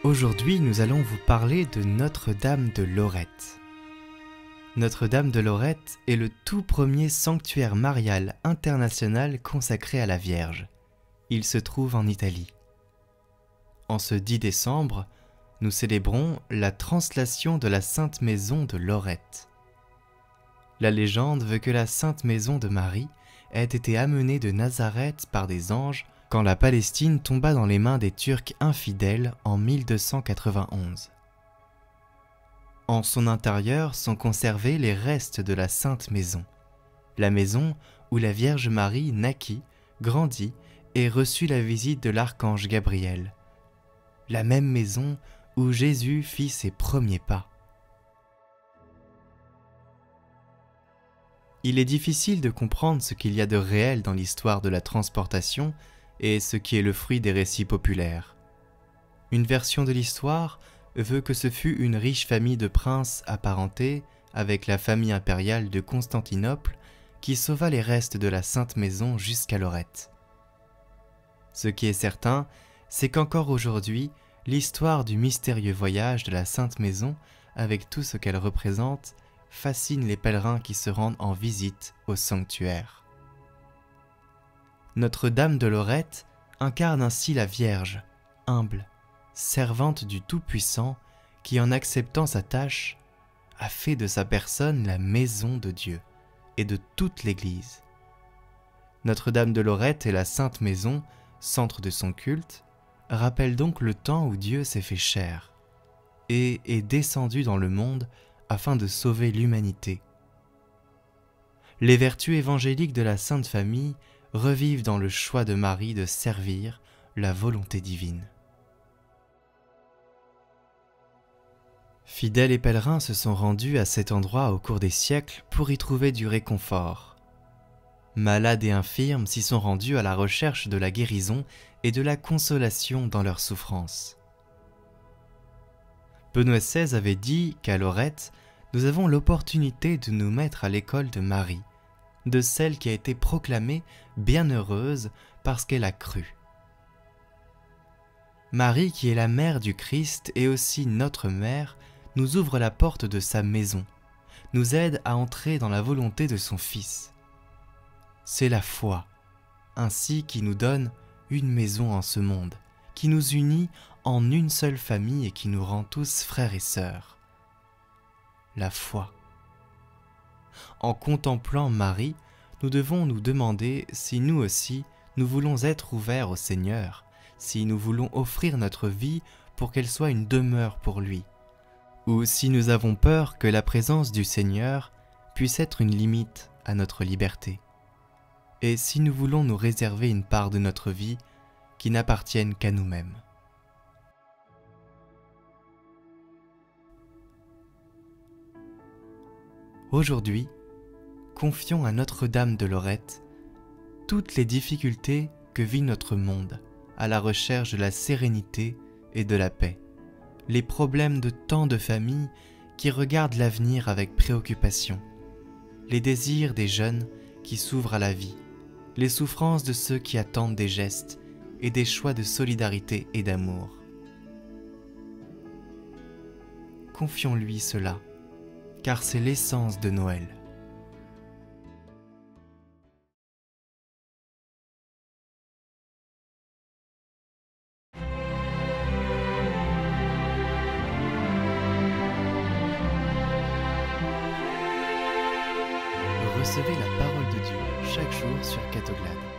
Aujourd'hui, nous allons vous parler de Notre-Dame de Lorette. Notre-Dame de Lorette est le tout premier sanctuaire marial international consacré à la Vierge. Il se trouve en Italie. En ce 10 décembre, nous célébrons la translation de la Sainte Maison de Lorette. La légende veut que la Sainte Maison de Marie ait été amenée de Nazareth par des anges quand la Palestine tomba dans les mains des Turcs infidèles en 1291. En son intérieur sont conservés les restes de la Sainte Maison, la maison où la Vierge Marie naquit, grandit et reçut la visite de l'archange Gabriel, la même maison où Jésus fit ses premiers pas. Il est difficile de comprendre ce qu'il y a de réel dans l'histoire de la transportation et ce qui est le fruit des récits populaires. Une version de l'histoire veut que ce fut une riche famille de princes apparentés avec la famille impériale de Constantinople qui sauva les restes de la Sainte Maison jusqu'à Lorette. Ce qui est certain, c'est qu'encore aujourd'hui, l'histoire du mystérieux voyage de la Sainte Maison, avec tout ce qu'elle représente, fascine les pèlerins qui se rendent en visite au sanctuaire. Notre-Dame de Lorette incarne ainsi la Vierge, humble, servante du Tout-Puissant, qui en acceptant sa tâche, a fait de sa personne la maison de Dieu et de toute l'Église. Notre-Dame de Lorette et la Sainte Maison, centre de son culte, rappellent donc le temps où Dieu s'est fait chair et est descendu dans le monde afin de sauver l'humanité. Les vertus évangéliques de la Sainte Famille revivent dans le choix de Marie de servir la volonté divine. Fidèles et pèlerins se sont rendus à cet endroit au cours des siècles pour y trouver du réconfort. Malades et infirmes s'y sont rendus à la recherche de la guérison et de la consolation dans leurs souffrances. Benoît XVI avait dit qu'à Lorette, nous avons l'opportunité de nous mettre à l'école de Marie, de celle qui a été proclamée bienheureuse parce qu'elle a cru. Marie, qui est la mère du Christ et aussi notre mère, nous ouvre la porte de sa maison, nous aide à entrer dans la volonté de son Fils. C'est la foi, ainsi qui nous donne une maison en ce monde, qui nous unit en une seule famille et qui nous rend tous frères et sœurs. La foi. En contemplant Marie, nous devons nous demander si nous aussi, nous voulons être ouverts au Seigneur, si nous voulons offrir notre vie pour qu'elle soit une demeure pour lui, ou si nous avons peur que la présence du Seigneur puisse être une limite à notre liberté, et si nous voulons nous réserver une part de notre vie qui n'appartienne qu'à nous-mêmes. Aujourd'hui, confions à Notre-Dame de Lorette toutes les difficultés que vit notre monde à la recherche de la sérénité et de la paix, les problèmes de tant de familles qui regardent l'avenir avec préoccupation, les désirs des jeunes qui s'ouvrent à la vie, les souffrances de ceux qui attendent des gestes et des choix de solidarité et d'amour. Confions-lui cela, car c'est l'essence de Noël. Recevez la parole de Dieu chaque jour sur Catoglade.